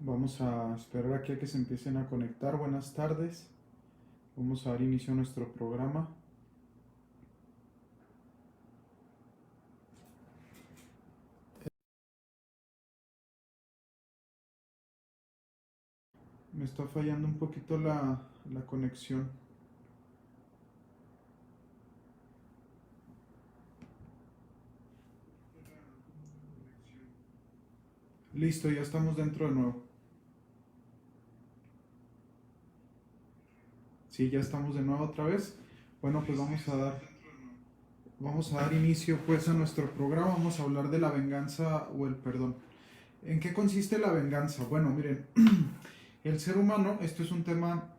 Vamos a esperar aquí a que se empiecen a conectar. Buenas tardes. Vamos a dar inicio a nuestro programa. Me está fallando un poquito la conexión. Listo, ya estamos dentro de nuevo. Sí, ya estamos de nuevo otra vez. Bueno, pues vamos a dar inicio pues a nuestro programa. Vamos a hablar de la venganza o el perdón. ¿En qué consiste la venganza? Bueno, miren, el ser humano, esto es un tema,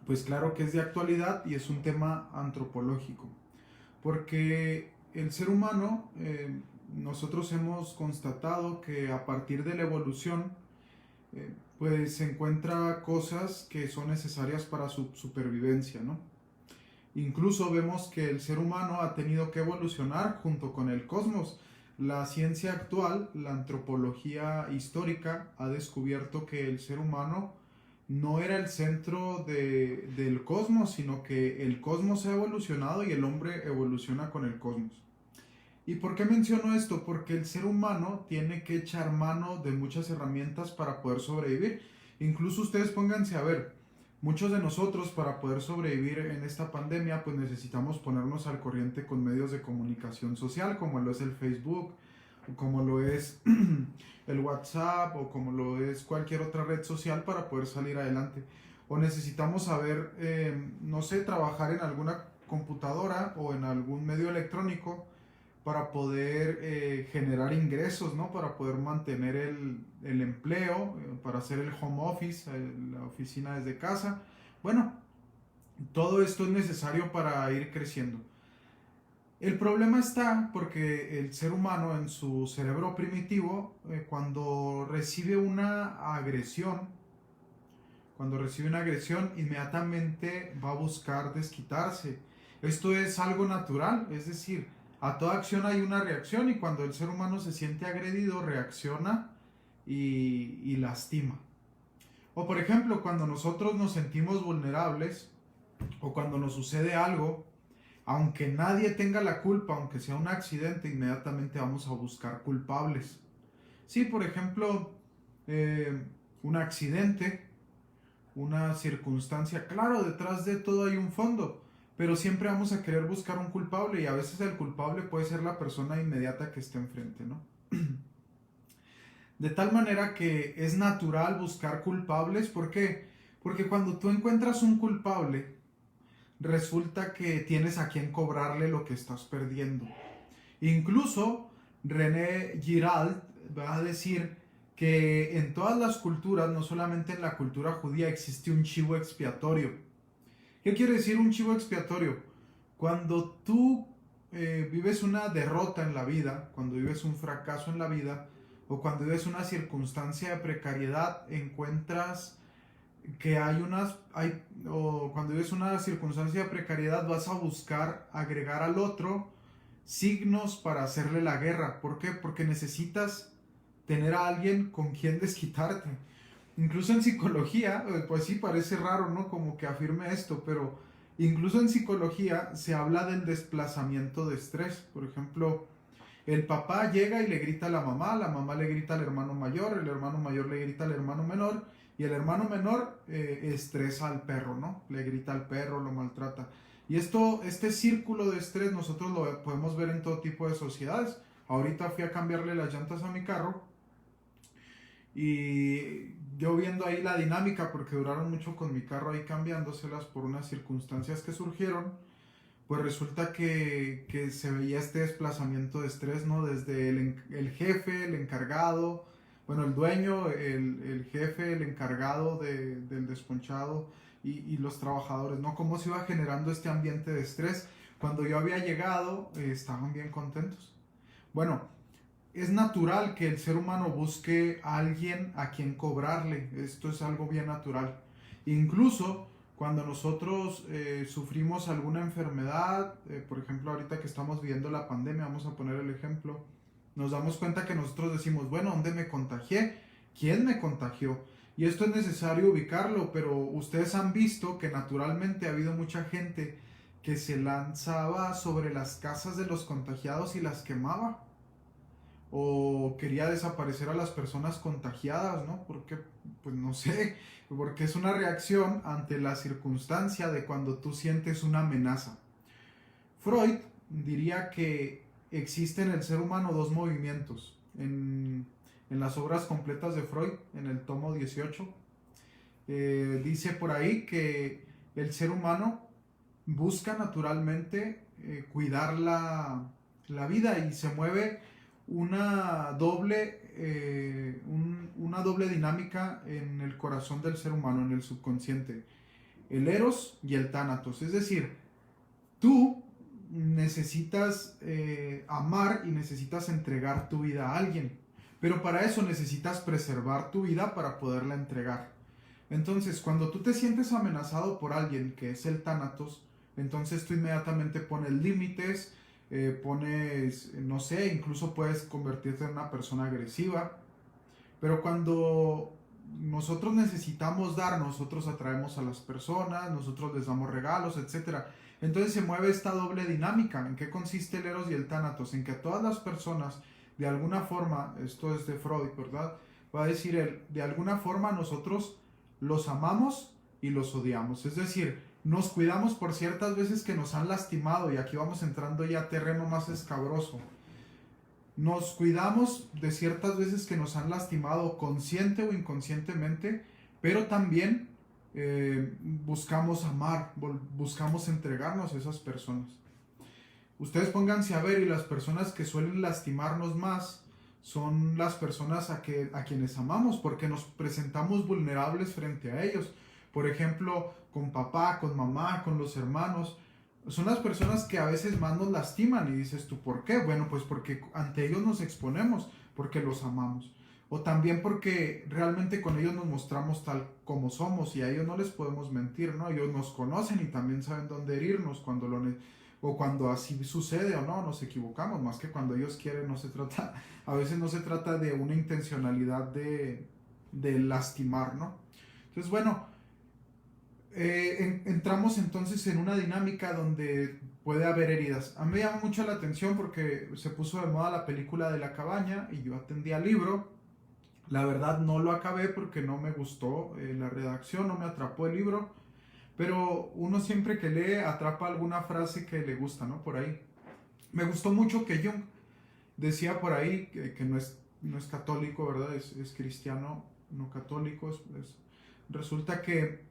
pues claro que es de actualidad y es un tema antropológico. Porque el ser humano, nosotros hemos constatado que a partir de la evolución, pues se encuentra cosas que son necesarias para su supervivencia, ¿no? Incluso vemos que el ser humano ha tenido que evolucionar junto con el cosmos. La ciencia actual, la antropología histórica, ha descubierto que el ser humano no era el centro del cosmos, sino que el cosmos ha evolucionado y el hombre evoluciona con el cosmos. ¿Y por qué menciono esto? Porque el ser humano tiene que echar mano de muchas herramientas para poder sobrevivir. Incluso ustedes pónganse a ver, muchos de nosotros para poder sobrevivir en esta pandemia pues necesitamos ponernos al corriente con medios de comunicación social como lo es el Facebook, como lo es el WhatsApp o como lo es cualquier otra red social para poder salir adelante. O necesitamos saber, no sé, trabajar en alguna computadora o en algún medio electrónico para poder generar ingresos, ¿no? Para poder mantener el empleo, para hacer el home office, la oficina desde casa. Bueno, todo esto es necesario para ir creciendo. El problema está porque el ser humano en su cerebro primitivo, cuando recibe una agresión, inmediatamente va a buscar desquitarse. Esto es algo natural, es decir, a toda acción hay una reacción y cuando el ser humano se siente agredido, reacciona y lastima. O por ejemplo, cuando nosotros nos sentimos vulnerables o cuando nos sucede algo, aunque nadie tenga la culpa, aunque sea un accidente, inmediatamente vamos a buscar culpables. Sí, por ejemplo, eh, un accidente, una circunstancia. Claro, detrás de todo hay un fondo, pero siempre vamos a querer buscar un culpable y a veces el culpable puede ser la persona inmediata que esté enfrente, ¿no? De tal manera que es natural buscar culpables. ¿Por qué? Porque cuando tú encuentras un culpable, resulta que tienes a quien cobrarle lo que estás perdiendo. Incluso René Giralt va a decir que en todas las culturas, no solamente en la cultura judía, existe un chivo expiatorio. ¿Qué quiere decir un chivo expiatorio? Cuando tú vives una derrota en la vida, cuando vives un fracaso en la vida, o cuando vives una circunstancia de precariedad, encuentras que o cuando vives una circunstancia de precariedad, vas a buscar agregar al otro signos para hacerle la guerra. ¿Por qué? Porque necesitas tener a alguien con quien desquitarte. Incluso en psicología, pues sí, parece raro, ¿no? Como que afirme esto, pero incluso en psicología se habla del desplazamiento de estrés. Por ejemplo, el papá llega y le grita a la mamá le grita al hermano mayor, el hermano mayor le grita al hermano menor y el hermano menor estresa al perro, ¿no? Le grita al perro, lo maltrata. Y este círculo de estrés nosotros lo podemos ver en todo tipo de sociedades. Ahorita fui a cambiarle las llantas a mi carro y yo viendo ahí la dinámica, porque duraron mucho con mi carro ahí cambiándoselas por unas circunstancias que surgieron, pues resulta que se veía este desplazamiento de estrés, ¿no? Desde el jefe, el encargado, bueno, el dueño, el jefe, el encargado del desponchado y los trabajadores, ¿no? Cómo se iba generando este ambiente de estrés. Cuando yo había llegado, estaban bien contentos. Bueno, es natural que el ser humano busque a alguien a quien cobrarle. Esto es algo bien natural. Incluso cuando nosotros sufrimos alguna enfermedad, por ejemplo, ahorita que estamos viviendo la pandemia, vamos a poner el ejemplo, nos damos cuenta que nosotros decimos, bueno, ¿dónde me contagié? ¿Quién me contagió? Y esto es necesario ubicarlo, pero ustedes han visto que naturalmente ha habido mucha gente que se lanzaba sobre las casas de los contagiados y las quemaba, o quería desaparecer a las personas contagiadas, ¿no? Porque, pues no sé, porque es una reacción ante la circunstancia de cuando tú sientes una amenaza. Freud diría que existe en el ser humano dos movimientos. En las obras completas de Freud, en el tomo 18, dice por ahí que el ser humano busca naturalmente cuidar la vida y se mueve una doble dinámica en el corazón del ser humano, en el subconsciente. El eros y el tánatos. Es decir, tú necesitas amar y necesitas entregar tu vida a alguien. Pero para eso necesitas preservar tu vida para poderla entregar. Entonces, cuando tú te sientes amenazado por alguien que es el tánatos, entonces tú inmediatamente pones límites, pones, no sé, incluso puedes convertirte en una persona agresiva. Pero cuando nosotros necesitamos dar, nosotros atraemos a las personas, nosotros les damos regalos, etcétera. Entonces se mueve esta doble dinámica. ¿En qué consiste el eros y el tánatos? En que a todas las personas, de alguna forma, esto es de Freud, ¿verdad? Va a decir él, de alguna forma nosotros los amamos y los odiamos. Es decir, nos cuidamos por ciertas veces que nos han lastimado, y aquí vamos entrando ya a terreno más escabroso. Nos cuidamos de ciertas veces que nos han lastimado consciente o inconscientemente, pero también buscamos amar, buscamos entregarnos a esas personas. Ustedes pónganse a ver, y las personas que suelen lastimarnos más son las personas a quienes amamos, porque nos presentamos vulnerables frente a ellos. Por ejemplo, con papá, con mamá, con los hermanos. Son las personas que a veces más nos lastiman, y dices tú, ¿por qué? Bueno, pues porque ante ellos nos exponemos, porque los amamos. O también porque realmente con ellos nos mostramos tal como somos, y a ellos no les podemos mentir, ¿no? Ellos nos conocen y también saben dónde herirnos o cuando así sucede o no, nos equivocamos, más que cuando ellos quieren. A veces no se trata de una intencionalidad de lastimar, ¿no? Entonces, bueno, entramos entonces en una dinámica donde puede haber heridas. A mí me llama mucho la atención porque se puso de moda la película de La Cabaña y yo atendí al libro. La verdad no lo acabé porque no me gustó la redacción, no me atrapó el libro, pero uno siempre que lee atrapa alguna frase que le gusta, ¿no? Por ahí. Me gustó mucho que Jung decía por ahí que no es católico, ¿verdad? Es cristiano, no católico. Resulta que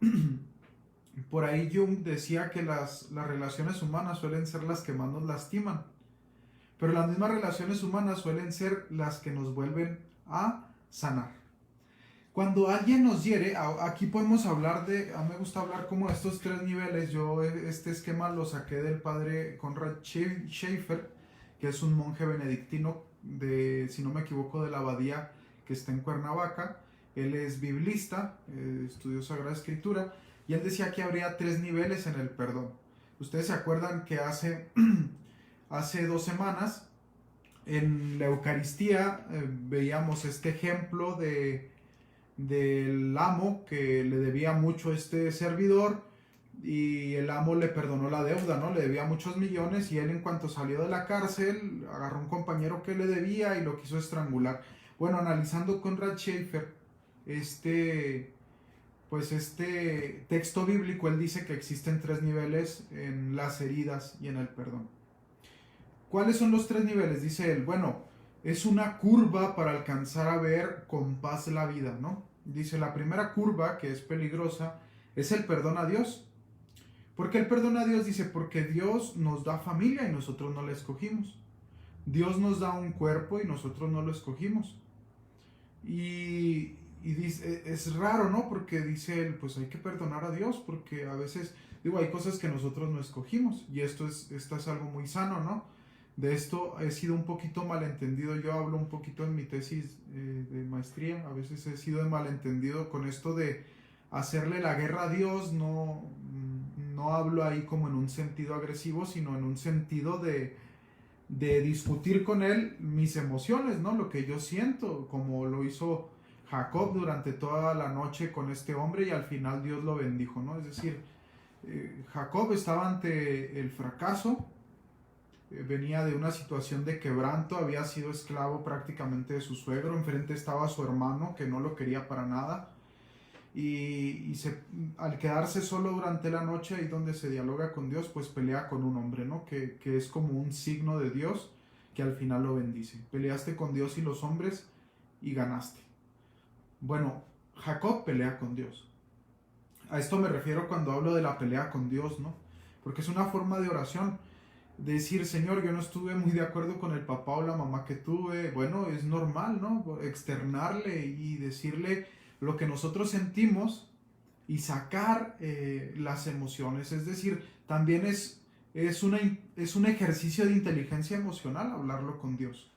por ahí Jung decía que las relaciones humanas suelen ser las que más nos lastiman, pero las mismas relaciones humanas suelen ser las que nos vuelven a sanar. Cuando alguien nos hiere, aquí podemos hablar a mí me gusta hablar como de estos tres niveles. Yo este esquema lo saqué del padre Conrad Schaeffer, que es un monje benedictino si no me equivoco, de la abadía que está en Cuernavaca. Él es biblista, estudió Sagrada Escritura, y él decía que habría tres niveles en el perdón. Ustedes se acuerdan que hace 2 semanas en la Eucaristía veíamos este ejemplo del amo que le debía mucho a este servidor, y el amo le perdonó la deuda, ¿no? Le debía muchos millones, y él, en cuanto salió de la cárcel, agarró un compañero que le debía y lo quiso estrangular. Bueno, analizando Conrad Schaeffer pues este texto bíblico, él dice que existen 3 niveles en las heridas y en el perdón. ¿Cuáles son los 3 niveles? Dice él, bueno, es una curva para alcanzar a ver con paz la vida, ¿no? Dice, la primera curva, que es peligrosa, es el perdón a Dios. ¿Por qué el perdón a Dios? Dice, porque Dios nos da familia y nosotros no la escogimos. Dios nos da un cuerpo y nosotros no lo escogimos. Y dice, es raro, ¿no? Porque dice él, pues hay que perdonar a Dios, porque a veces, hay cosas que nosotros no escogimos, y esto es algo muy sano, ¿no? De esto he sido un poquito malentendido. Yo hablo un poquito en mi tesis de maestría. A veces he sido malentendido con esto de hacerle la guerra a Dios. No hablo ahí como en un sentido agresivo, sino en un sentido de discutir con él mis emociones, ¿no? Lo que yo siento, como lo hizo Jacob durante toda la noche con este hombre y al final Dios lo bendijo, ¿no? Es decir, Jacob estaba ante el fracaso, venía de una situación de quebranto, había sido esclavo prácticamente de su suegro, enfrente estaba su hermano que no lo quería para nada al quedarse solo durante la noche, ahí donde se dialoga con Dios, pues pelea con un hombre, ¿no? Que es como un signo de Dios que al final lo bendice. Peleaste con Dios y los hombres y ganaste. Bueno, Jacob pelea con Dios. A esto me refiero cuando hablo de la pelea con Dios, ¿no? Porque es una forma de oración. Decir, Señor, yo no estuve muy de acuerdo con el papá o la mamá que tuve. Bueno, es normal, ¿no? Externarle y decirle lo que nosotros sentimos y sacar las emociones. Es decir, también es un ejercicio de inteligencia emocional hablarlo con Dios.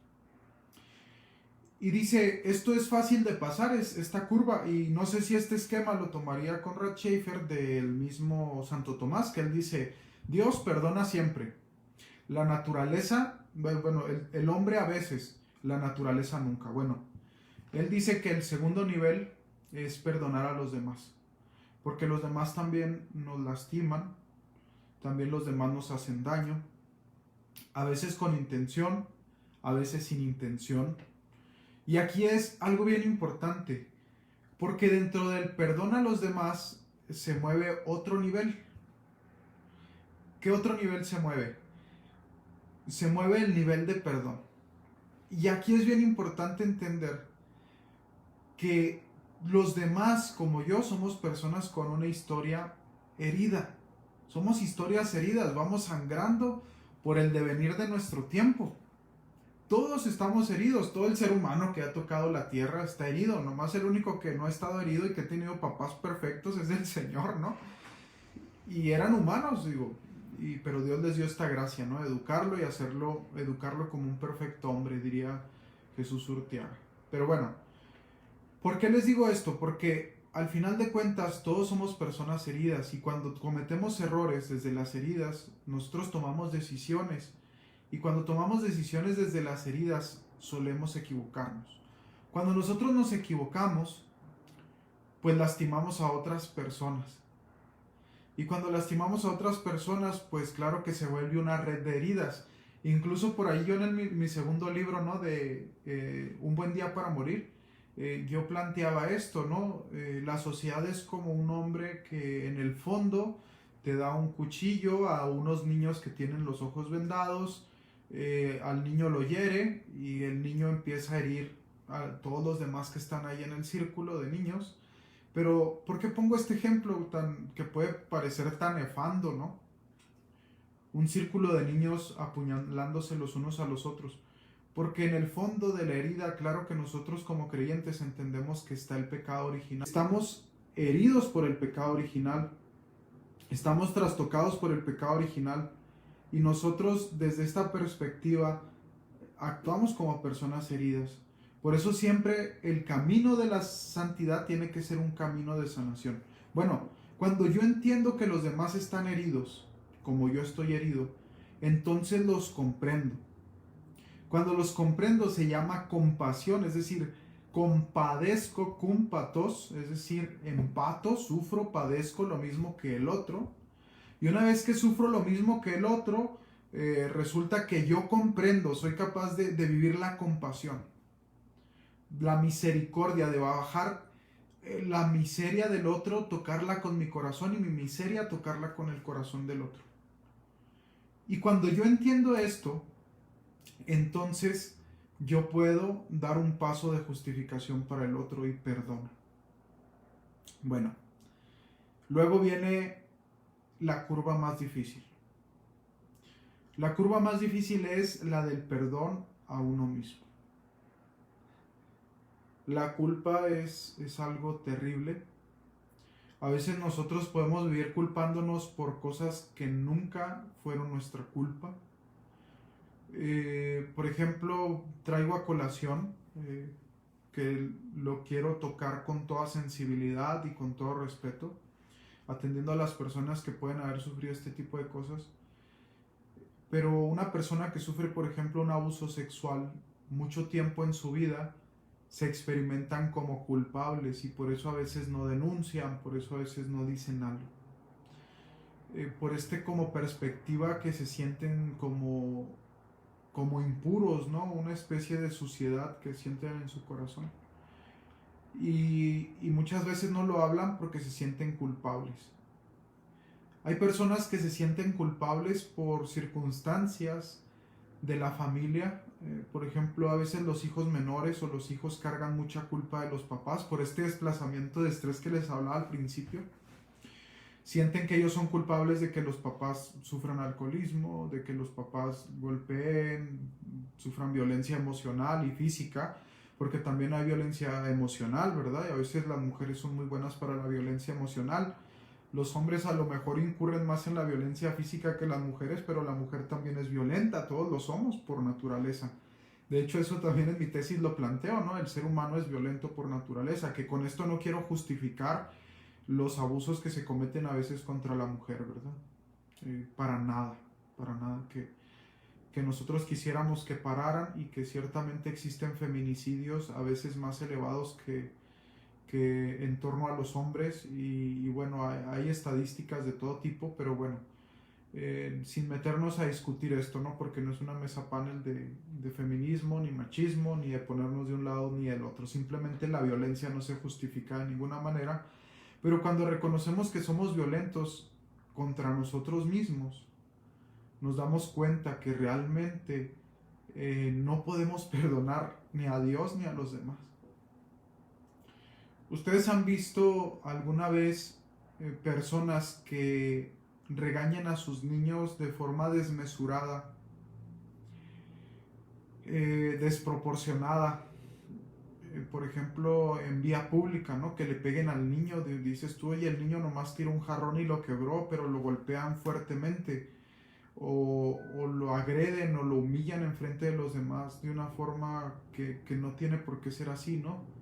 Y dice, esto es fácil de pasar, es esta curva, y no sé si este esquema lo tomaría Conrad Schaeffer del mismo Santo Tomás, que él dice, Dios perdona siempre. La naturaleza, bueno, el hombre a veces, la naturaleza nunca. Bueno, él dice que el segundo nivel es perdonar a los demás, porque los demás también nos lastiman, también los demás nos hacen daño, a veces con intención, a veces sin intención. Y aquí es algo bien importante, porque dentro del perdón a los demás se mueve otro nivel. ¿Qué otro nivel se mueve? Se mueve el nivel de perdón. Y aquí es bien importante entender que los demás, como yo, somos personas con una historia herida. Somos historias heridas, vamos sangrando por el devenir de nuestro tiempo. Todos estamos heridos, todo el ser humano que ha tocado la tierra está herido, nomás el único que no ha estado herido y que ha tenido papás perfectos es el Señor, ¿no? Y eran humanos, digo, pero Dios les dio esta gracia, ¿no? Educarlo y educarlo como un perfecto hombre, diría Jesús Urteaga. Pero bueno, ¿por qué les digo esto? Porque al final de cuentas todos somos personas heridas y cuando cometemos errores desde las heridas, nosotros tomamos decisiones. Y cuando tomamos decisiones desde las heridas, solemos equivocarnos. Cuando nosotros nos equivocamos, pues lastimamos a otras personas. Y cuando lastimamos a otras personas, pues claro que se vuelve una red de heridas. Incluso por ahí yo en mi segundo libro, ¿no? De Un buen día para morir, yo planteaba esto, ¿no? La sociedad es como un hombre que en el fondo te da un cuchillo a unos niños que tienen los ojos vendados, al niño lo hiere y el niño empieza a herir a todos los demás que están ahí en el círculo de niños. Pero, ¿por qué pongo este ejemplo que puede parecer tan nefando, ¿no? Un círculo de niños apuñalándose los unos a los otros. Porque en el fondo de la herida, claro que nosotros como creyentes entendemos que está el pecado original. Estamos heridos por el pecado original. Estamos trastocados por el pecado original. Y nosotros desde esta perspectiva actuamos como personas heridas. Por eso siempre el camino de la santidad tiene que ser un camino de sanación. Bueno, cuando yo entiendo que los demás están heridos, como yo estoy herido, entonces los comprendo. Cuando los comprendo se llama compasión, es decir, compadezco, cumpatos, es decir, empato, sufro, padezco lo mismo que el otro. Y una vez que sufro lo mismo que el otro, resulta que yo comprendo, soy capaz de vivir la compasión, la misericordia, de bajar la miseria del otro, tocarla con mi corazón y mi miseria tocarla con el corazón del otro. Y cuando yo entiendo esto, entonces yo puedo dar un paso de justificación para el otro y perdono. Bueno, luego viene la curva más difícil. La curva más difícil es la del perdón a uno mismo. La culpa es algo terrible. A veces nosotros podemos vivir culpándonos por cosas que nunca fueron nuestra culpa. Por ejemplo, traigo a colación que lo quiero tocar con toda sensibilidad y con todo respeto, atendiendo a las personas que pueden haber sufrido este tipo de cosas. Pero una persona que sufre, por ejemplo, un abuso sexual mucho tiempo en su vida, se experimentan como culpables y por eso a veces no denuncian, por eso a veces no dicen algo. Por como perspectiva que se sienten como impuros, ¿no? Una especie de suciedad que sienten en su corazón. Y muchas veces no lo hablan porque se sienten culpables. Hay personas que se sienten culpables por circunstancias de la familia. Por ejemplo, a veces los hijos menores o los hijos cargan mucha culpa de los papás por este desplazamiento de estrés que les hablaba al principio. Sienten que ellos son culpables de que los papás sufran alcoholismo, de que los papás golpeen, sufran violencia emocional y física, porque también hay violencia emocional, ¿verdad? Y a veces las mujeres son muy buenas para la violencia emocional. Los hombres a lo mejor incurren más en la violencia física que las mujeres, pero la mujer también es violenta, todos lo somos por naturaleza. De hecho, eso también en mi tesis lo planteo, ¿no? El ser humano es violento por naturaleza, que con esto no quiero justificar los abusos que se cometen a veces contra la mujer, ¿verdad? Para nada, que nosotros quisiéramos que pararan y que ciertamente existen feminicidios a veces más elevados que en torno a los hombres y bueno, hay estadísticas de todo tipo, pero bueno, sin meternos a discutir esto, ¿no? Porque no es una mesa panel de feminismo, ni machismo, ni de ponernos de un lado ni del otro, simplemente la violencia no se justifica de ninguna manera, pero cuando reconocemos que somos violentos contra nosotros mismos, nos damos cuenta que realmente no podemos perdonar ni a Dios ni a los demás. ¿Ustedes han visto alguna vez personas que regañan a sus niños de forma desmesurada, desproporcionada? Por ejemplo, en vía pública, ¿no? Que le peguen al niño, dices tú, oye, el niño nomás tiró un jarrón y lo quebró, pero lo golpean fuertemente, o lo agreden o lo humillan enfrente de los demás de una forma que no tiene por qué ser así, ¿no?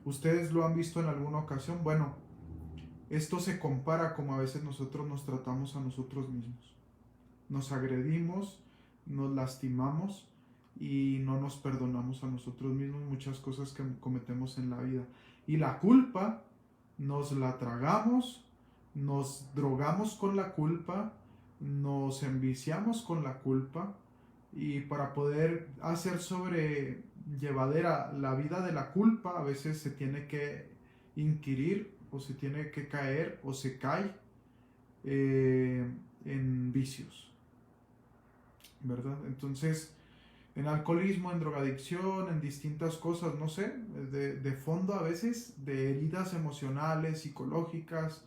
¿Ustedes lo han visto en alguna ocasión? Bueno, esto se compara como a veces nosotros nos tratamos a nosotros mismos. Nos agredimos, nos lastimamos y no nos perdonamos a nosotros mismos muchas cosas que cometemos en la vida. Y la culpa nos la tragamos, nos drogamos con la culpa, nos enviciamos con la culpa y para poder hacer sobrellevadera la vida de la culpa a veces se tiene que inquirir o se tiene que caer o se cae en vicios, ¿verdad? Entonces, en alcoholismo, en drogadicción, en distintas cosas, no sé, de fondo a veces, de heridas emocionales, psicológicas,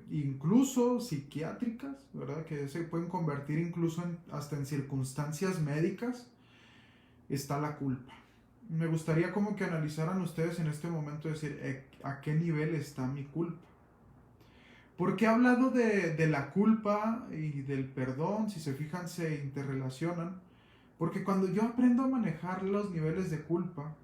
incluso psiquiátricas, ¿verdad? Que se pueden convertir incluso hasta en circunstancias médicas, está la culpa. Me gustaría como que analizaran ustedes en este momento, decir, ¿a qué nivel está mi culpa? ¿Por qué he hablado de la culpa y del perdón? Si se fijan, se interrelacionan. Porque cuando yo aprendo a manejar los niveles de culpa,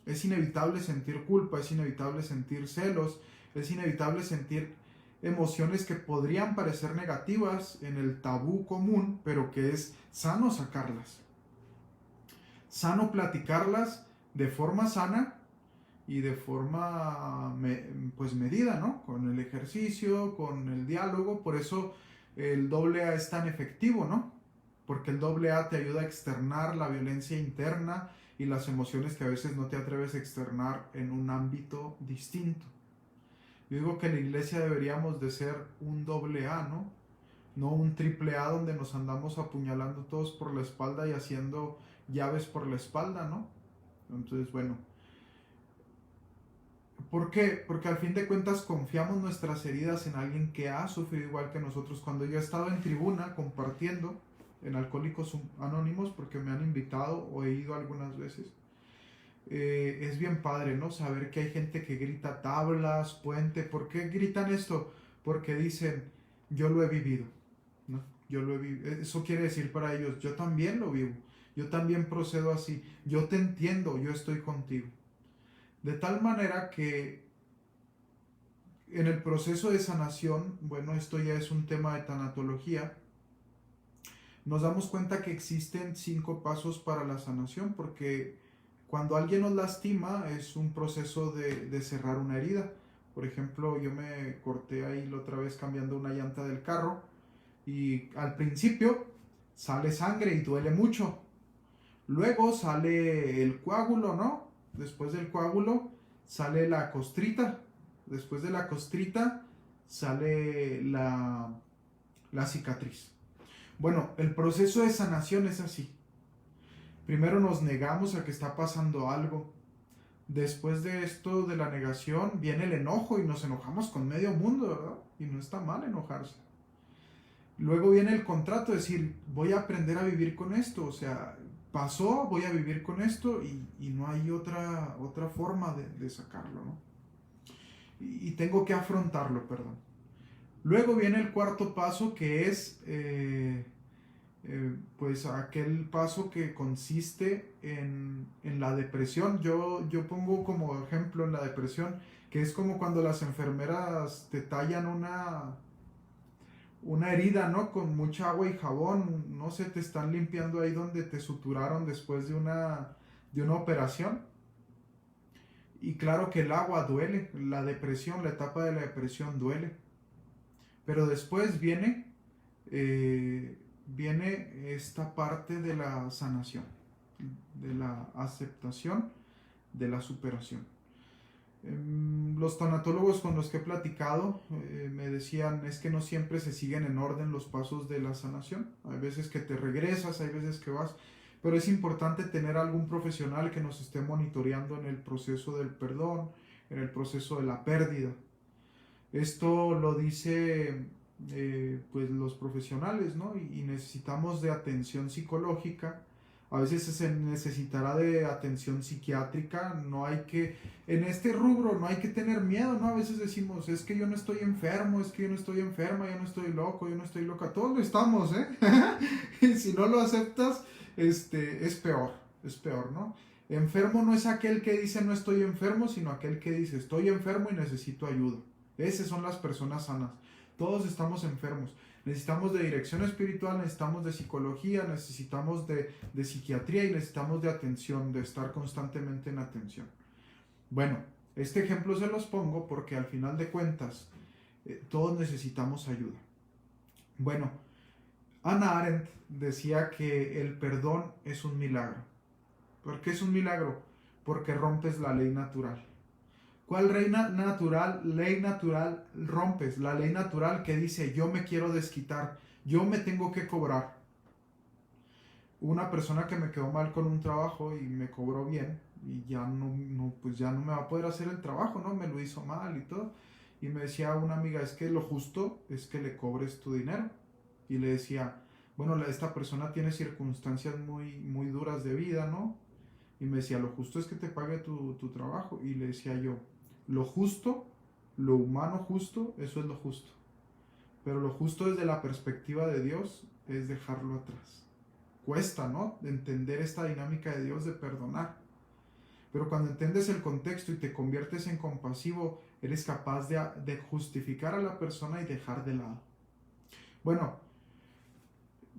es inevitable sentir culpa, es inevitable sentir celos, es inevitable sentir emociones que podrían parecer negativas en el tabú común, pero que es sano sacarlas. Sano platicarlas de forma sana y de forma pues medida, ¿no? Con el ejercicio, con el diálogo, por eso el AA es tan efectivo, ¿no? Porque el AA te ayuda a externar la violencia interna y las emociones que a veces no te atreves a externar en un ámbito distinto. Yo digo que en la iglesia deberíamos de ser un AA, ¿no? No un AAA donde nos andamos apuñalando todos por la espalda y haciendo llaves por la espalda, ¿no? Entonces, bueno, ¿por qué? Porque al fin de cuentas confiamos nuestras heridas en alguien que ha sufrido igual que nosotros. Cuando yo he estado en tribuna compartiendo en Alcohólicos Anónimos, porque me han invitado o he ido algunas veces, es bien padre, ¿no? Saber que hay gente que grita tablas, puente. ¿Por qué gritan esto? Porque dicen, yo lo he vivido, ¿no? Yo lo he vivido. Eso quiere decir para ellos, yo también lo vivo. Yo también procedo así. Yo te entiendo, yo estoy contigo. De tal manera que en el proceso de sanación, bueno, esto ya es un tema de tanatología, nos damos cuenta que existen 5 pasos para la sanación, porque Cuando alguien nos lastima es un proceso de cerrar una herida. Por ejemplo, yo me corté ahí la otra vez cambiando una llanta del carro y al principio sale sangre y duele mucho. Luego sale el coágulo, ¿no? Después del coágulo sale la costrita. Después de la costrita sale la cicatriz. Bueno, el proceso de sanación es así. Primero nos negamos a que está pasando algo. Después de esto, de la negación, viene el enojo y nos enojamos con medio mundo, ¿verdad? Y no está mal enojarse. Luego viene el contrato, decir, voy a aprender a vivir con esto, o sea, pasó, voy a vivir con esto y no hay otra forma de sacarlo, ¿no? Y tengo que afrontarlo, perdón. Luego viene el cuarto paso que es pues aquel paso que consiste en la depresión. Yo pongo como ejemplo en la depresión que es como cuando las enfermeras te tallan una herida, ¿no? Con mucha agua y jabón, no sé, te están limpiando ahí donde te suturaron después de una operación. Y claro que el agua duele, la depresión, la etapa de la depresión duele. Pero después viene esta parte de la sanación, de la aceptación, de la superación. Los tanatólogos con los que he platicado me decían es que no siempre se siguen en orden los pasos de la sanación. Hay veces que te regresas, hay veces que vas, pero es importante tener algún profesional que nos esté monitoreando en el proceso del perdón, en el proceso de la pérdida. Esto lo dice pues los profesionales, ¿no? Y necesitamos de atención psicológica. A veces se necesitará de atención psiquiátrica. No hay que, en este rubro no hay que tener miedo, ¿no? A veces decimos, es que yo no estoy enfermo, es que yo no estoy enferma, yo no estoy loco, yo no estoy loca. Todos lo estamos, ¿eh? Y si no lo aceptas, es peor, ¿no? Enfermo no es aquel que dice no estoy enfermo, sino aquel que dice estoy enfermo y necesito ayuda. Esas son las personas sanas. Todos estamos enfermos. Necesitamos de dirección espiritual, necesitamos de psicología, necesitamos de psiquiatría y necesitamos de atención, de estar constantemente en atención. Bueno, este ejemplo se los pongo porque al final de cuentas todos necesitamos ayuda. Bueno, Hannah Arendt decía que el perdón es un milagro. ¿Por qué es un milagro? Porque rompes la ley natural. ¿Cuál ley natural rompes? La ley natural que dice yo me quiero desquitar, yo me tengo que cobrar. Una persona que me quedó mal con un trabajo y me cobró bien y pues ya no me va a poder hacer el trabajo, ¿no? Me lo hizo mal y todo. Y me decía una amiga, es que lo justo es que le cobres tu dinero. Y le decía, bueno, esta persona tiene circunstancias muy, muy duras de vida, ¿no? Y me decía, lo justo es que te pague tu trabajo. Y le decía yo, lo justo, lo humano justo, eso es lo justo. Pero lo justo desde la perspectiva de Dios es dejarlo atrás. Cuesta, ¿no? Entender esta dinámica de Dios de perdonar. Pero cuando entiendes el contexto y te conviertes en compasivo, eres capaz de justificar a la persona y dejar de lado. Bueno,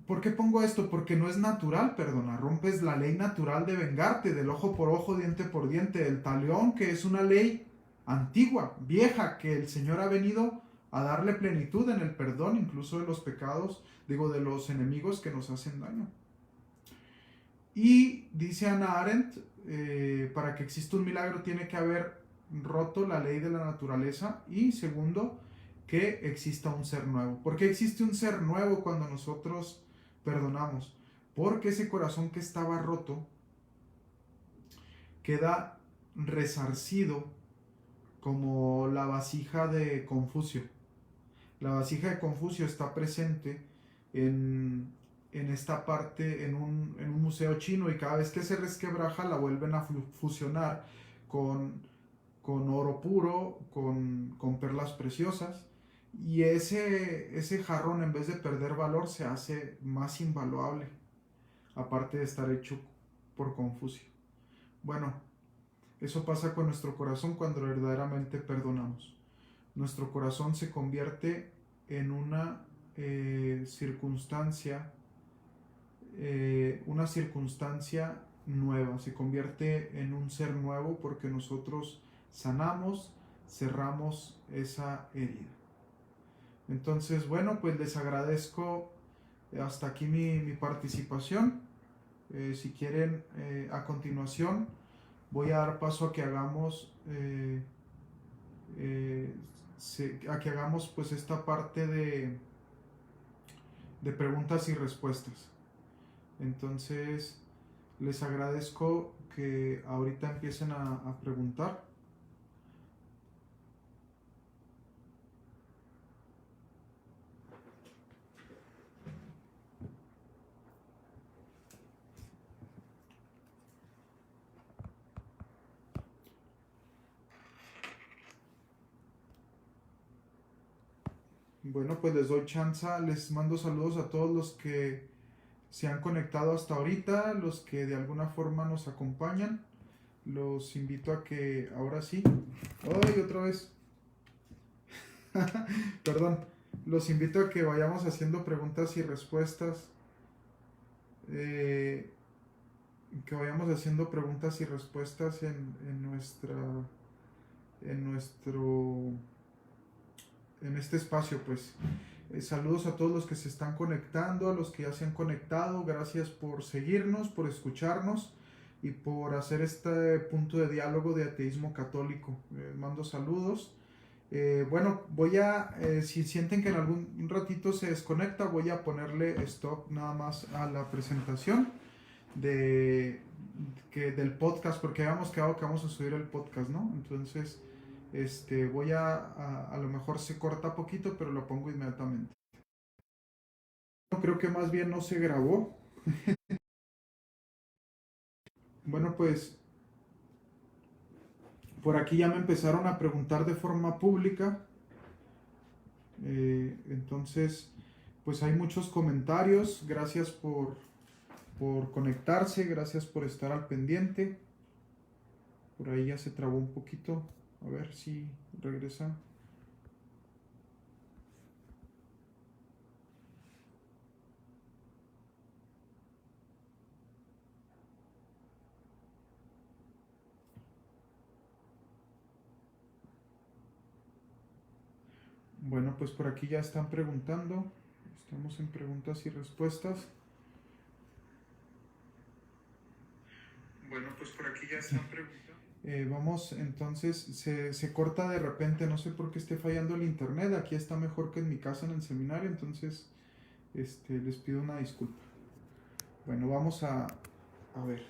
¿por qué pongo esto? Porque no es natural perdonar. Rompes la ley natural de vengarte, del ojo por ojo, diente por diente, del talión, que es una ley antigua, vieja, que el Señor ha venido a darle plenitud en el perdón, incluso de los pecados, de los enemigos que nos hacen daño. Y dice Hannah Arendt, para que exista un milagro tiene que haber roto la ley de la naturaleza y segundo, que exista un ser nuevo. ¿Por qué existe un ser nuevo cuando nosotros perdonamos? Porque ese corazón que estaba roto queda resarcido como la vasija de Confucio. La vasija de Confucio está presente en esta parte, en un museo chino, y cada vez que se resquebraja la vuelven a fusionar con oro puro, con perlas preciosas, y ese jarrón, en vez de perder valor, se hace más invaluable, aparte de estar hecho por Confucio. Bueno, eso pasa con nuestro corazón cuando verdaderamente perdonamos. Nuestro corazón se convierte en una circunstancia nueva, se convierte en un ser nuevo porque nosotros sanamos, cerramos esa herida. Entonces, bueno, pues les agradezco hasta aquí mi participación. Si quieren, a continuación voy a dar paso a que hagamos eh, a que hagamos pues esta parte de preguntas y respuestas. Entonces, les agradezco que ahorita empiecen a preguntar. Bueno, pues les doy chance, les mando saludos a todos los que se han conectado hasta ahorita, los que de alguna forma nos acompañan. Los invito a que ahora sí. ¡Ay, otra vez! Perdón. Los invito a que vayamos haciendo preguntas y respuestas. eh, que vayamos haciendo preguntas y respuestas en nuestro en este espacio, pues. Saludos a todos los que se están conectando, a los que ya se han conectado. Gracias por seguirnos, por escucharnos y por hacer este punto de diálogo de ateísmo católico. Mando saludos. Bueno, si sienten que en algún ratito se desconecta, voy a ponerle stop nada más a la presentación del podcast, porque habíamos quedado que vamos a subir el podcast, ¿no? Entonces, a lo mejor se corta poquito, pero lo pongo inmediatamente. Creo que más bien no se grabó. Bueno, pues por aquí ya me empezaron a preguntar de forma pública. Entonces, pues hay muchos comentarios. Gracias por conectarse, gracias por estar al pendiente. Por ahí ya se trabó un poquito. A ver si regresa. Bueno, pues por aquí ya están preguntando. Estamos en preguntas y respuestas. Bueno, pues por aquí ya están preguntando. Vamos, entonces se corta de repente, no sé por qué esté fallando el internet. Aquí está mejor que en mi casa en el seminario, entonces les pido una disculpa. Bueno, vamos a ver.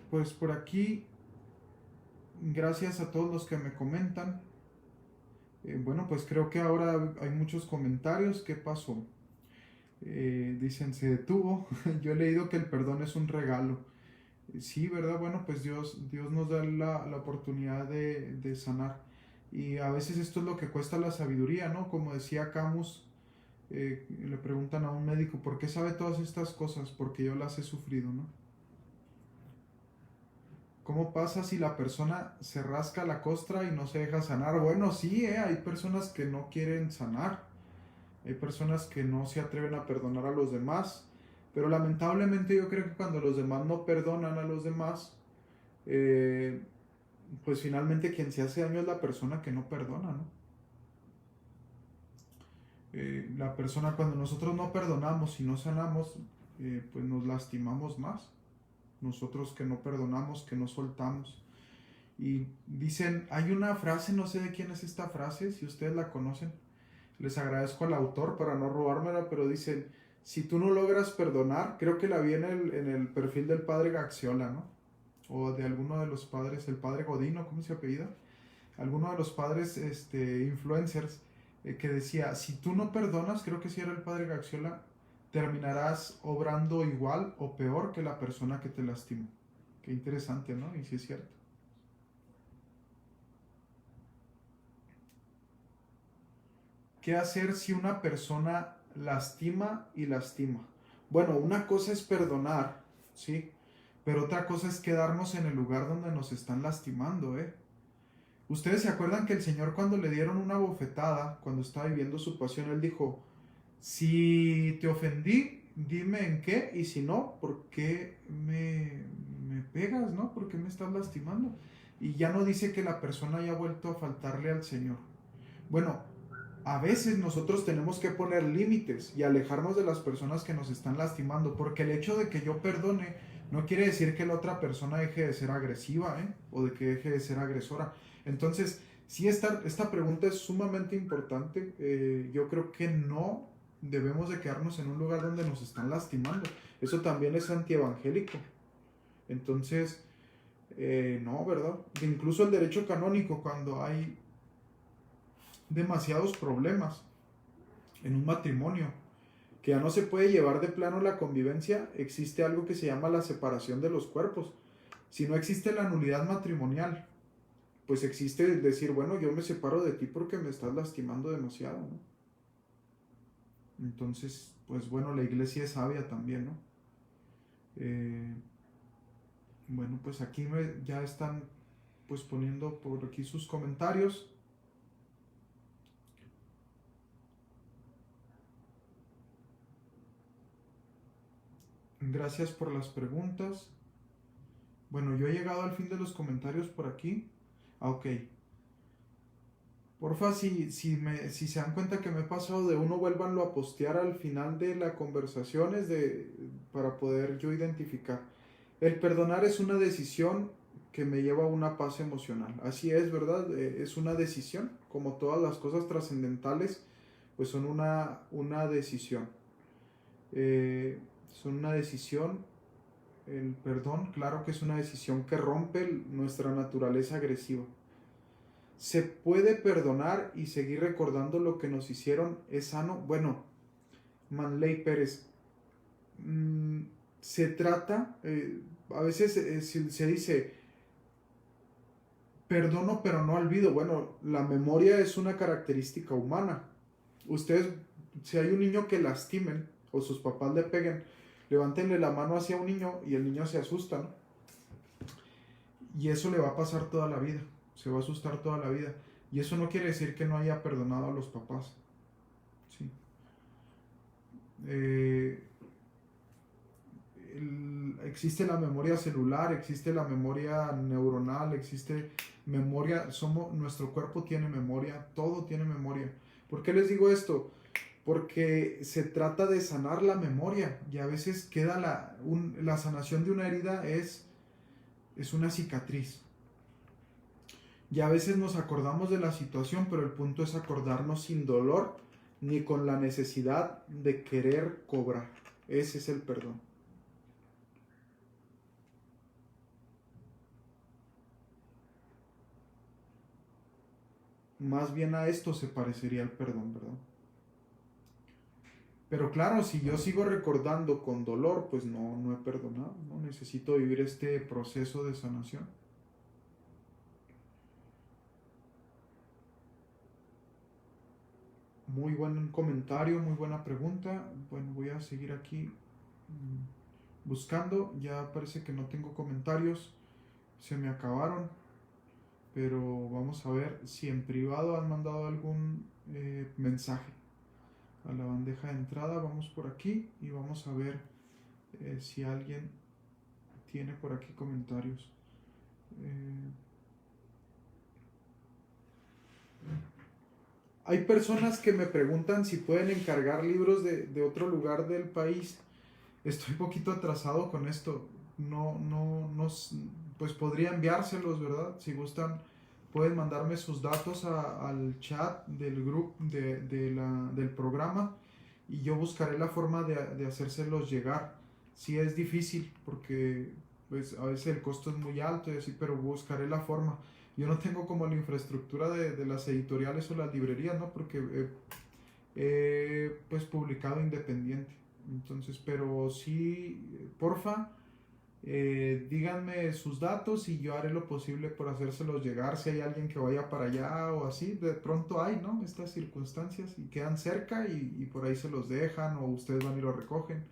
Pues por aquí, gracias a todos los que me comentan. Bueno, pues creo que ahora hay muchos comentarios. ¿Qué pasó? Dicen, se detuvo. Yo he leído que el perdón es un regalo. Sí, ¿verdad? Bueno, pues Dios nos da la oportunidad de sanar. Y a veces esto es lo que cuesta la sabiduría, ¿no? Como decía Camus, le preguntan a un médico, ¿por qué sabe todas estas cosas? Porque yo las he sufrido, ¿no? ¿Cómo pasa si la persona se rasca la costra y no se deja sanar? Bueno, sí, hay personas que no quieren sanar. Hay personas que no se atreven a perdonar a los demás. Pero lamentablemente yo creo que cuando los demás no perdonan a los demás, eh, pues finalmente quien se hace daño es la persona que no perdona, ¿no? La persona cuando nosotros no perdonamos y no sanamos, pues nos lastimamos más. Nosotros que no perdonamos, que no soltamos. Y dicen, hay una frase, no sé de quién es esta frase, si ustedes la conocen, les agradezco al autor para no robármela, pero dicen, si tú no logras perdonar, creo que la vi en el perfil del padre Gaxiola, ¿no? O de alguno de los padres, el padre Godino, ¿cómo se apellida? Alguno de los padres influencers que decía, si tú no perdonas, creo que si era el padre Gaxiola, terminarás obrando igual o peor que la persona que te lastimó. Qué interesante, ¿no? Y sí es cierto. ¿Qué hacer si una persona lastima y lastima? Bueno, una cosa es perdonar, ¿sí? Pero otra cosa es quedarnos en el lugar donde nos están lastimando, ¿eh? Ustedes se acuerdan que el Señor cuando le dieron una bofetada, cuando estaba viviendo su pasión, Él dijo, si te ofendí, dime en qué, y si no, ¿por qué me me pegas, ¿no? ¿Por qué me estás lastimando? Y ya no dice que la persona haya vuelto a faltarle al Señor. Bueno, a veces nosotros tenemos que poner límites y alejarnos de las personas que nos están lastimando, porque el hecho de que yo perdone no quiere decir que la otra persona deje de ser agresiva, ¿eh? O de que deje de ser agresora. Entonces, sí, esta pregunta es sumamente importante. Yo creo que no debemos de quedarnos en un lugar donde nos están lastimando. Eso también es antievangélico. Entonces, no, ¿verdad? Incluso el derecho canónico, cuando hay demasiados problemas en un matrimonio, que ya no se puede llevar de plano la convivencia, existe algo que se llama la separación de los cuerpos. Si no existe la nulidad matrimonial, pues existe el decir, bueno, yo me separo de ti porque me estás lastimando demasiado, ¿no? Entonces, pues bueno, la iglesia es sabia también, ¿no? Bueno, pues aquí ya están pues poniendo por aquí sus comentarios. Gracias por las preguntas. Bueno, yo he llegado al fin de los comentarios por aquí. Ah, ok. Porfa, si se dan cuenta que me he pasado de uno, vuélvanlo a postear al final de la conversación para poder yo identificar. El perdonar es una decisión que me lleva a una paz emocional. Así es, ¿verdad? Es una decisión, como todas las cosas trascendentales, pues son una decisión. Son una decisión. El perdón, claro que es una decisión que rompe nuestra naturaleza agresiva. ¿Se puede perdonar y seguir recordando lo que nos hicieron? ¿Es sano? Bueno, Manley Pérez, se trata, a veces se dice, perdono pero no olvido. Bueno, la memoria es una característica humana. Ustedes, si hay un niño que lastimen o sus papás le peguen, levántenle la mano hacia un niño y el niño se asusta, ¿no? Y eso le va a pasar toda la vida, se va a asustar toda la vida. Y eso no quiere decir que no haya perdonado a los papás. ¿Sí? Eh, Existe la memoria celular, existe la memoria neuronal, existe memoria, nuestro cuerpo tiene memoria, todo tiene memoria. ¿Por qué les digo esto? Porque se trata de sanar la memoria y a veces queda la sanación de una herida es una cicatriz. Y a veces nos acordamos de la situación, pero el punto es acordarnos sin dolor ni con la necesidad de querer cobrar. Ese es el perdón. Más bien a esto se parecería el perdón, ¿verdad? Pero claro, si yo sigo recordando con dolor, pues no he perdonado, ¿no? Necesito vivir este proceso de sanación. Muy buen comentario, muy buena pregunta. Bueno, voy a seguir aquí buscando. Ya parece que no tengo comentarios. Se me acabaron. Pero vamos a ver si en privado han mandado algún mensaje a la bandeja de entrada. Vamos por aquí y vamos a ver si alguien tiene por aquí comentarios. Hay personas que me preguntan si pueden encargar libros de otro lugar del país. Estoy un poquito atrasado con esto. No, pues podría enviárselos, ¿verdad? Si gustan, pueden mandarme sus datos al chat del grupo del programa y yo buscaré la forma de hacérselos llegar. Sí es difícil porque pues a veces el costo es muy alto y así, pero buscaré la forma. Yo no tengo como la infraestructura de las editoriales o las librerías, ¿no? Porque pues publicado independiente. Entonces, pero sí, porfa, díganme sus datos y yo haré lo posible por hacérselos llegar. Si hay alguien que vaya para allá o así, de pronto hay, ¿no? Estas circunstancias y quedan cerca y por ahí se los dejan o ustedes van y lo recogen.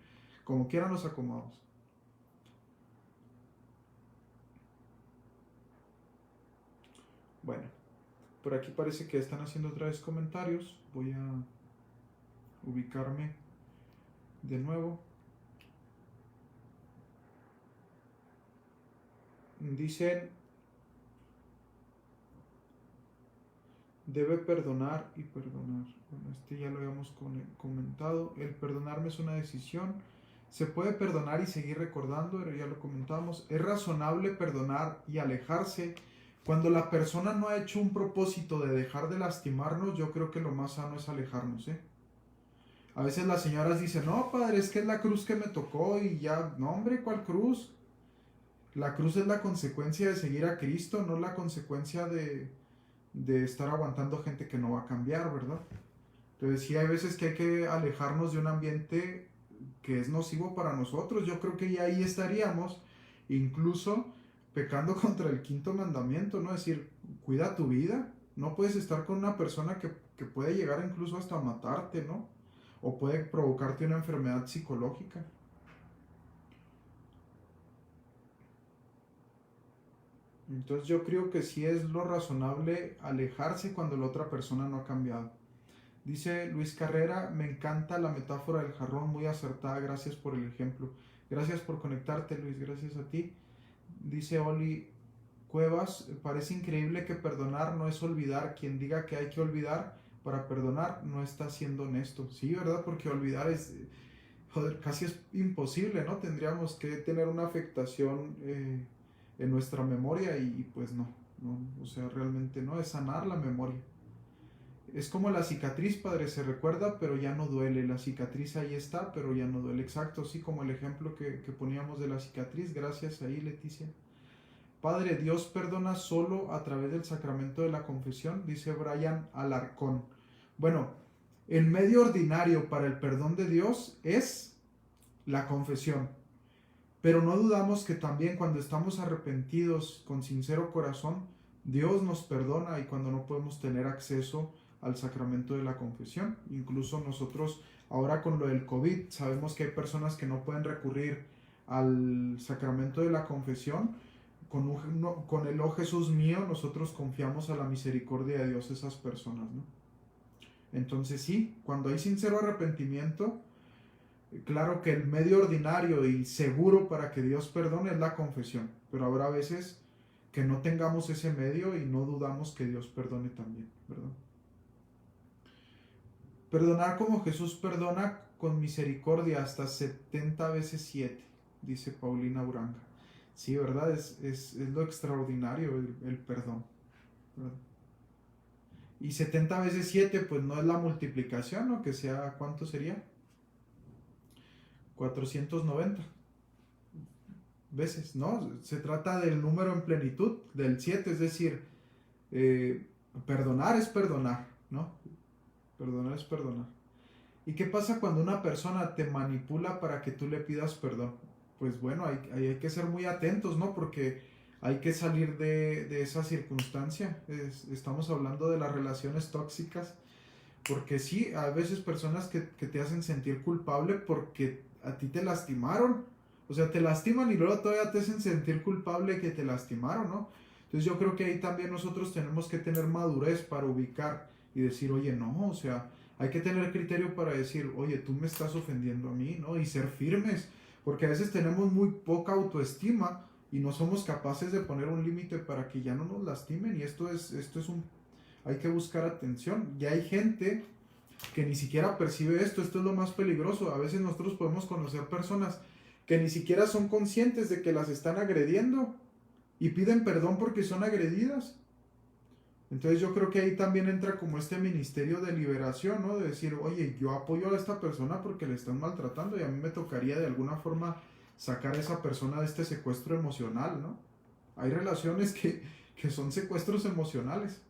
Como quieran los acomodamos. Bueno, por aquí parece que están haciendo otra vez comentarios. Voy a ubicarme de nuevo. Dicen, debe perdonar y perdonar. Bueno, este ya lo habíamos comentado. El perdonarme es una decisión. Se puede perdonar y seguir recordando, ya lo comentamos. Es razonable perdonar y alejarse. Cuando la persona no ha hecho un propósito de dejar de lastimarnos, yo creo que lo más sano es alejarnos, ¿eh? A veces las señoras dicen, no, padre, es que es la cruz que me tocó y ya, no, hombre, ¿cuál cruz? La cruz es la consecuencia de seguir a Cristo, no la consecuencia de estar aguantando gente que no va a cambiar, ¿verdad? Entonces sí hay veces que hay que alejarnos de un ambiente que es nocivo para nosotros. Yo creo que ya ahí estaríamos incluso pecando contra el quinto mandamiento, ¿no? Es decir, cuida tu vida. No puedes estar con una persona que puede llegar incluso hasta matarte, ¿no? O puede provocarte una enfermedad psicológica. Entonces yo creo que sí es lo razonable alejarse cuando la otra persona no ha cambiado. Dice Luis Carrera, me encanta la metáfora del jarrón, muy acertada, gracias por el ejemplo. Gracias por conectarte, Luis, gracias a ti. Dice Oli Cuevas, parece increíble que perdonar no es olvidar. Quien diga que hay que olvidar para perdonar no está siendo honesto. Sí, ¿verdad? Porque olvidar es, joder, casi es imposible, ¿no? Tendríamos que tener una afectación en nuestra memoria y pues no, o sea, realmente no, es sanar la memoria. Es como la cicatriz, padre, se recuerda, pero ya no duele. La cicatriz ahí está, pero ya no duele. Exacto, así como el ejemplo que poníamos de la cicatriz. Gracias ahí, Leticia. Padre, Dios perdona solo a través del sacramento de la confesión, dice Brian Alarcón. Bueno, el medio ordinario para el perdón de Dios es la confesión. Pero no dudamos que también cuando estamos arrepentidos con sincero corazón, Dios nos perdona y cuando no podemos tener acceso al sacramento de la confesión. Incluso nosotros ahora con lo del COVID sabemos que hay personas que no pueden recurrir al sacramento de la confesión. Con el oh Jesús mío nosotros confiamos a la misericordia de Dios esas personas, ¿no? Entonces sí, cuando hay sincero arrepentimiento, claro que el medio ordinario y seguro para que Dios perdone es la confesión, pero habrá veces que no tengamos ese medio y no dudamos que Dios perdone también, ¿verdad? Perdonar como Jesús perdona con misericordia hasta 70 veces 7, dice Paulina Uranga. Sí, ¿verdad? Es lo extraordinario el perdón, ¿verdad? Y 70 veces 7 pues no es la multiplicación, ¿no? Que sea, ¿cuánto sería? 490 veces, ¿no? Se trata del número en plenitud, del 7, es decir, eh, perdonar es perdonar, ¿no? Perdonar es perdonar. ¿Y qué pasa cuando una persona te manipula para que tú le pidas perdón? Pues bueno, hay que ser muy atentos, ¿no? Porque hay que salir de esa circunstancia. Estamos hablando de las relaciones tóxicas. Porque sí, a veces personas que te hacen sentir culpable porque a ti te lastimaron. O sea, te lastiman y luego todavía te hacen sentir culpable que te lastimaron, ¿no? Entonces yo creo que ahí también nosotros tenemos que tener madurez para ubicar y decir, oye, no, o sea, hay que tener criterio para decir, oye, tú me estás ofendiendo a mí, ¿no? Y ser firmes, porque a veces tenemos muy poca autoestima y no somos capaces de poner un límite para que ya no nos lastimen y esto es un hay que buscar atención. Ya hay gente que ni siquiera percibe esto es lo más peligroso. A veces nosotros podemos conocer personas que ni siquiera son conscientes de que las están agrediendo y piden perdón porque son agredidas. Entonces yo creo que ahí también entra como este ministerio de liberación, ¿no? De decir, oye, yo apoyo a esta persona porque le están maltratando y a mí me tocaría de alguna forma sacar a esa persona de este secuestro emocional, ¿no? Hay relaciones que son secuestros emocionales.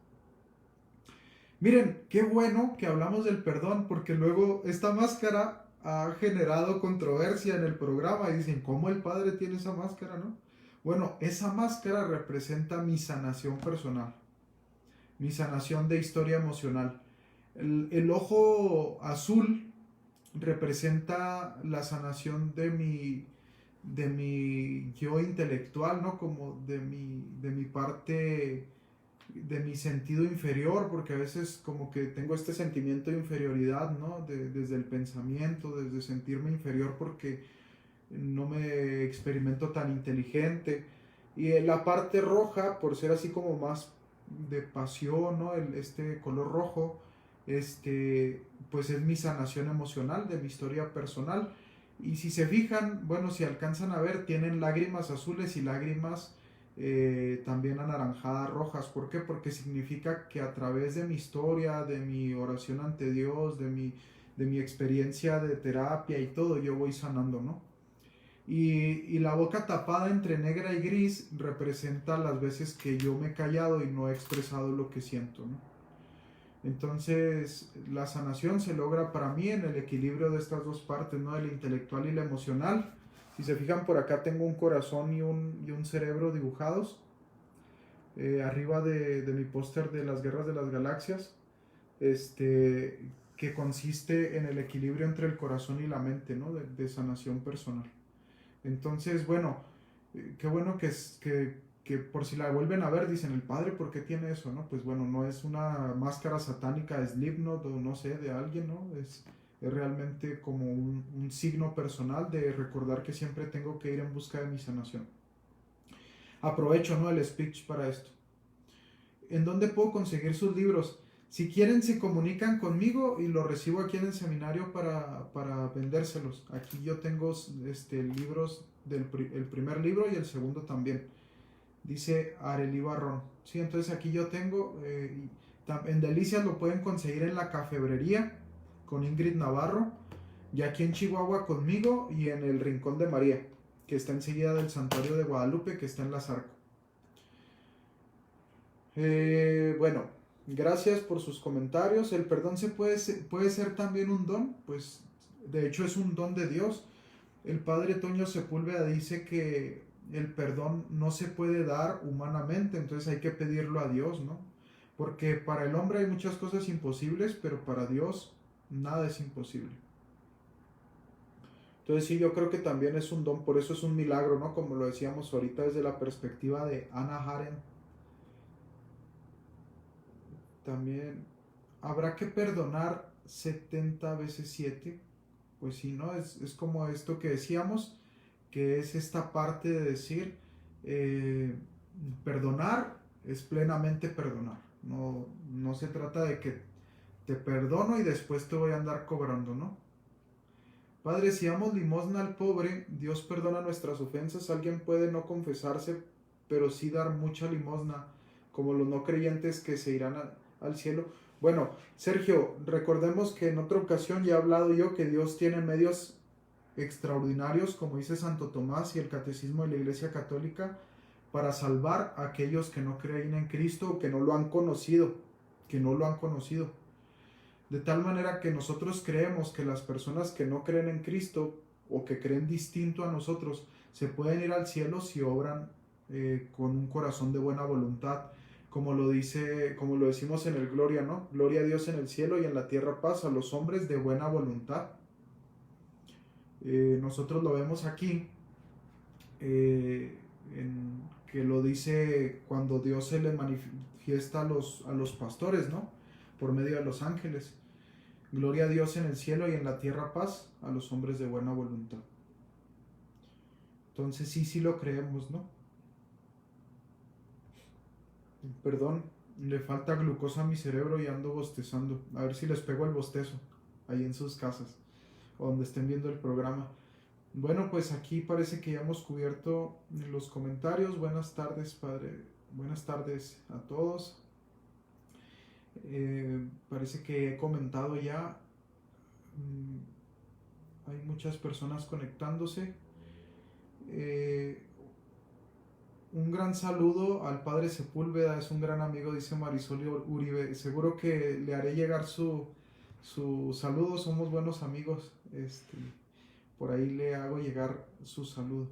Miren, qué bueno que hablamos del perdón, porque luego esta máscara ha generado controversia en el programa y dicen, ¿cómo el padre tiene esa máscara, no? Bueno, esa máscara representa mi sanación personal, mi sanación de historia emocional. El ojo azul representa la sanación de mi yo intelectual, ¿no? Como de mi parte de mi sentido inferior, porque a veces como que tengo este sentimiento de inferioridad, ¿no? Desde el pensamiento, desde sentirme inferior porque no me experimento tan inteligente. Y la parte roja, por ser así como más de pasión, ¿no? Este color rojo, pues es mi sanación emocional, de mi historia personal. Y si se fijan, bueno, si alcanzan a ver, tienen lágrimas azules y lágrimas también anaranjadas rojas. ¿Por qué? Porque significa que a través de mi historia, de mi oración ante Dios, de mi experiencia de terapia y todo, yo voy sanando, ¿no? Y la boca tapada entre negra y gris representa las veces que yo me he callado y no he expresado lo que siento, ¿no? Entonces, la sanación se logra para mí en el equilibrio de estas dos partes, ¿no? El intelectual y el emocional. Si se fijan, por acá tengo un corazón y un cerebro dibujados. Arriba de mi póster de las Guerras de las Galaxias. Que consiste en el equilibrio entre el corazón y la mente, ¿no? De sanación personal. Entonces, bueno, qué bueno que por si la vuelven a ver, dicen, el padre, ¿por qué tiene eso? ¿No? Pues bueno, no es una máscara satánica de Slipknot o no sé, de alguien, ¿no? Es realmente como un signo personal de recordar que siempre tengo que ir en busca de mi sanación. Aprovecho, ¿no? El speech para esto. ¿En dónde puedo conseguir sus libros? Si quieren, se comunican conmigo y los recibo aquí en el seminario para vendérselos. Aquí yo tengo libros el primer libro y el segundo también. Dice Arely Barrón. Sí, entonces aquí yo tengo. En Delicias lo pueden conseguir en la Cafebrería con Ingrid Navarro. Y aquí en Chihuahua conmigo y en el Rincón de María, que está enseguida del Santuario de Guadalupe, que está en la Zarco. Bueno, gracias por sus comentarios. El perdón puede ser también un don, pues de hecho es un don de Dios. El padre Toño Sepúlveda dice que el perdón no se puede dar humanamente, entonces hay que pedirlo a Dios, ¿no? Porque para el hombre hay muchas cosas imposibles, pero para Dios nada es imposible. Entonces sí, yo creo que también es un don, por eso es un milagro, ¿no? Como lo decíamos ahorita desde la perspectiva de Hannah Arendt. También habrá que perdonar 70 veces 7. Pues sí, ¿no? Es como esto que decíamos, que es esta parte de decir, eh, perdonar es plenamente perdonar. No, no se trata de que te perdono y después te voy a andar cobrando, ¿no? Padre, si damos limosna al pobre, Dios perdona nuestras ofensas. Alguien puede no confesarse, pero sí dar mucha limosna, como los no creyentes que se irán al cielo. Bueno, Sergio, recordemos que en otra ocasión ya he hablado yo que Dios tiene medios extraordinarios, como dice Santo Tomás y el Catecismo de la Iglesia Católica, para salvar a aquellos que no creen en Cristo o que no lo han conocido, que no lo han conocido. De tal manera que nosotros creemos que las personas que no creen en Cristo o que creen distinto a nosotros se pueden ir al cielo si obran con un corazón de buena voluntad, como lo decimos en el Gloria, ¿no? Gloria a Dios en el cielo y en la tierra paz a los hombres de buena voluntad. Nosotros lo vemos aquí, que lo dice cuando Dios se le manifiesta a los pastores, ¿no? Por medio de los ángeles. Gloria a Dios en el cielo y en la tierra paz a los hombres de buena voluntad. Entonces sí lo creemos, ¿no? Perdón, le falta glucosa a mi cerebro y ando bostezando. A ver si les pego el bostezo ahí en sus casas o donde estén viendo el programa. Bueno, pues aquí parece que ya hemos cubierto los comentarios. Buenas tardes, padre. Buenas tardes a todos. Parece que he comentado ya. Hay muchas personas conectándose. Un gran saludo al padre Sepúlveda, es un gran amigo, dice Marisol Uribe. Seguro que le haré llegar su saludo, somos buenos amigos. Por ahí le hago llegar su saludo.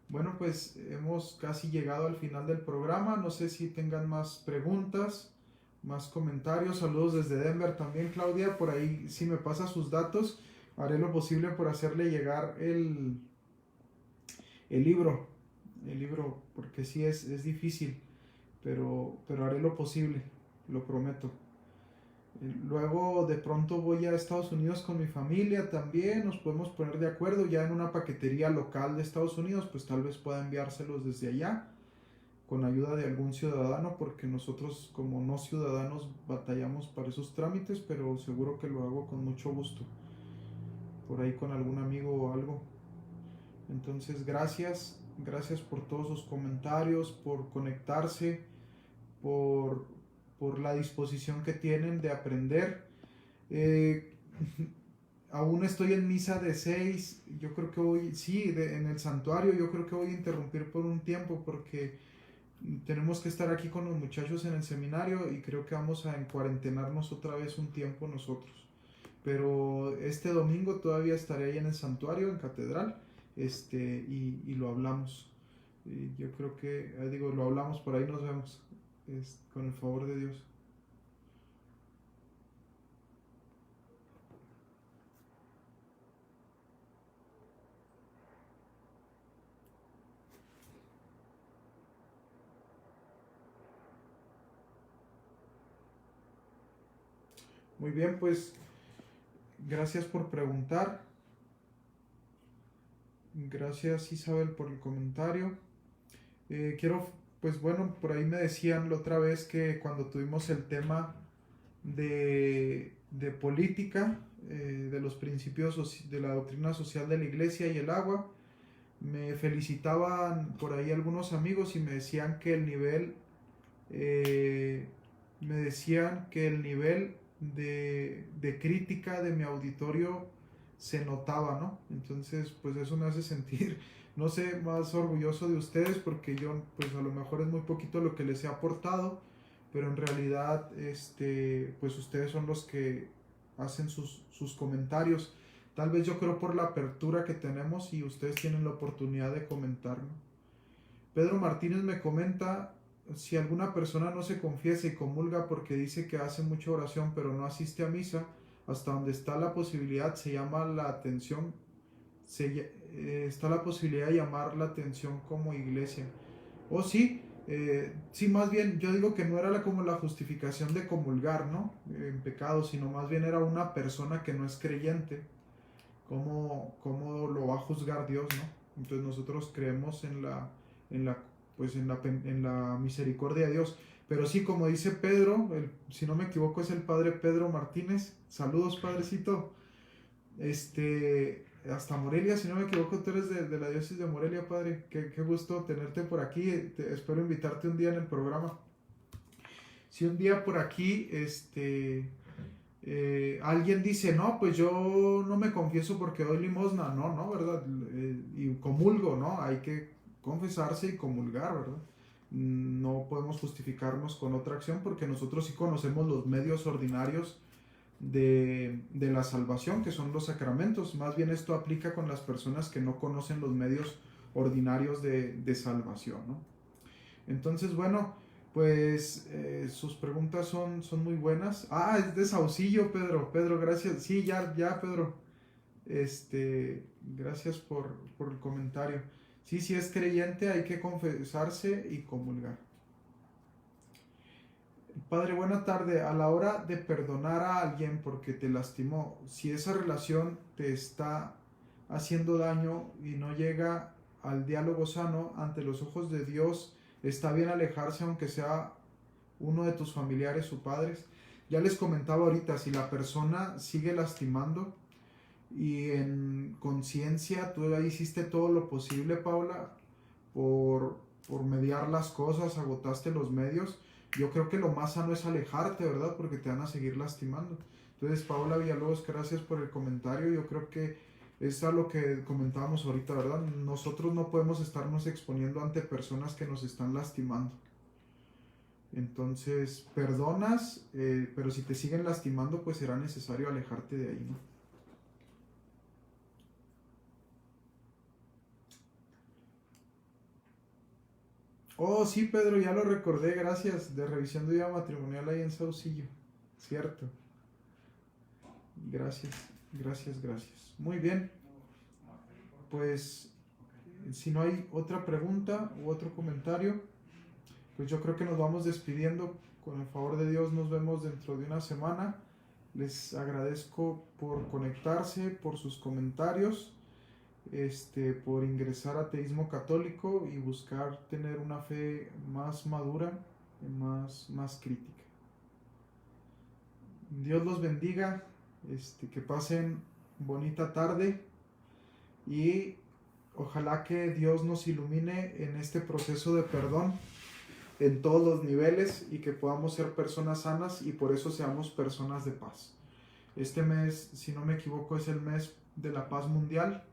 Bueno, pues hemos casi llegado al final del programa. No sé si tengan más preguntas, más comentarios. Saludos desde Denver también, Claudia. Por ahí, si me pasa sus datos, haré lo posible por hacerle llegar el libro. El libro, porque sí es difícil, pero haré lo posible, lo prometo. Luego de pronto voy a Estados Unidos con mi familia también, nos podemos poner de acuerdo ya en una paquetería local de Estados Unidos, pues tal vez pueda enviárselos desde allá con ayuda de algún ciudadano, porque nosotros como no ciudadanos batallamos para esos trámites, pero seguro que lo hago con mucho gusto, por ahí con algún amigo o algo. Entonces, gracias por todos sus comentarios, por conectarse, por, por la disposición que tienen de aprender. Eh, Aún estoy en misa de 6, yo creo que voy, sí, en el santuario, yo creo que voy a interrumpir por un tiempo porque tenemos que estar aquí con los muchachos en el seminario y creo que vamos a encuarentenarnos otra vez un tiempo nosotros. Pero este domingo todavía estaré ahí en el santuario, en catedral, y lo hablamos. Y yo creo que, digo, lo hablamos, por ahí nos vemos, con el favor de Dios. Muy bien, pues gracias por preguntar. Gracias Isabel por el comentario. Quiero, pues bueno, por ahí me decían la otra vez que cuando tuvimos el tema de política, de los principios de la doctrina social de la iglesia y el agua, me felicitaban por ahí algunos amigos y me decían que el nivel, eh, de crítica de mi auditorio se notaba, ¿no? Entonces, pues eso me hace sentir, no sé, más orgulloso de ustedes porque yo, pues a lo mejor es muy poquito lo que les he aportado, pero en realidad, pues ustedes son los que hacen sus comentarios. Tal vez yo creo por la apertura que tenemos y ustedes tienen la oportunidad de comentar, ¿no? Pedro Martínez me comenta, si alguna persona no se confiesa y comulga porque dice que hace mucha oración pero no asiste a misa, hasta donde está la posibilidad se llama la atención, está la posibilidad de llamar la atención como iglesia. O sí, sí, más bien yo digo que no era como la justificación de comulgar, ¿no? En pecado, sino más bien era una persona que no es creyente. ¿Cómo lo va a juzgar Dios, no? Entonces nosotros creemos en la, pues en la misericordia de Dios. Pero sí, como dice Pedro, si no me equivoco es el padre Pedro Martínez. Saludos, padrecito. Hasta Morelia, si no me equivoco, tú eres de la diócesis de Morelia, padre. Qué gusto tenerte por aquí. Espero invitarte un día en el programa. Si un día por aquí, alguien dice, no, pues yo no me confieso porque doy limosna, no, no, ¿verdad? Y comulgo, ¿no? Hay que confesarse y comulgar, ¿verdad? No podemos justificarnos con otra acción porque nosotros sí conocemos los medios ordinarios de la salvación, que son los sacramentos. Más bien esto aplica con las personas que no conocen los medios ordinarios de salvación, ¿no? Entonces, bueno, pues sus preguntas son muy buenas. Ah, es de Saucillo, Pedro. Pedro, gracias. Sí, ya, Pedro. Gracias por el comentario. Sí, si es creyente, hay que confesarse y comulgar. Padre, buena tarde. A la hora de perdonar a alguien porque te lastimó, si esa relación te está haciendo daño y no llega al diálogo sano ante los ojos de Dios, está bien alejarse aunque sea uno de tus familiares o padres. Ya les comentaba ahorita, si la persona sigue lastimando y en conciencia tú hiciste todo lo posible, Paula, por, por mediar las cosas, agotaste los medios, yo creo que lo más sano es alejarte, ¿verdad? Porque te van a seguir lastimando. Entonces, Paula Villalobos, gracias por el comentario. Yo creo que es a lo que comentábamos ahorita, ¿verdad? Nosotros no podemos estarnos exponiendo ante personas que nos están lastimando. Entonces, perdonas, pero si te siguen lastimando, pues será necesario alejarte de ahí, ¿no? Oh, sí, Pedro, ya lo recordé, gracias, de revisión de vida matrimonial ahí en Saucillo. Cierto. Gracias, gracias. Muy bien, pues si no hay otra pregunta u otro comentario, pues yo creo que nos vamos despidiendo. Con el favor de Dios nos vemos dentro de una semana. Les agradezco por conectarse, por sus comentarios, por ingresar a Ateísmo Católico y buscar tener una fe más madura y más crítica. Dios los bendiga, que pasen bonita tarde y ojalá que Dios nos ilumine en este proceso de perdón en todos los niveles y que podamos ser personas sanas y por eso seamos personas de paz. Este mes, si no me equivoco, es el mes de la paz mundial.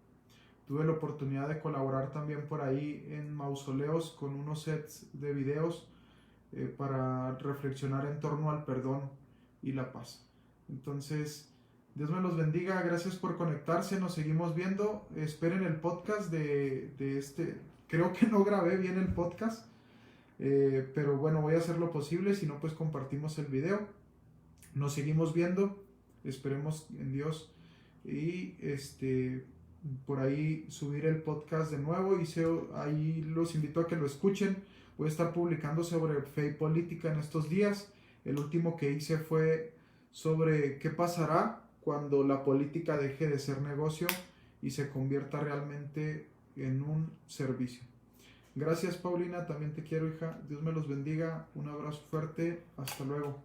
Tuve la oportunidad de colaborar también por ahí en mausoleos con unos sets de videos para reflexionar en torno al perdón y la paz. Entonces, Dios me los bendiga, gracias por conectarse, nos seguimos viendo, esperen el podcast de creo que no grabé bien el podcast, pero bueno, voy a hacer lo posible, si no pues compartimos el video, nos seguimos viendo, esperemos en Dios y por ahí subir el podcast de nuevo y ahí los invito a que lo escuchen. Voy a estar publicando sobre fe y política en estos días. El último que hice fue sobre qué pasará cuando la política deje de ser negocio y se convierta realmente en un servicio. Gracias, Paulina, también te quiero, hija. Dios me los bendiga. Un abrazo fuerte. Hasta luego.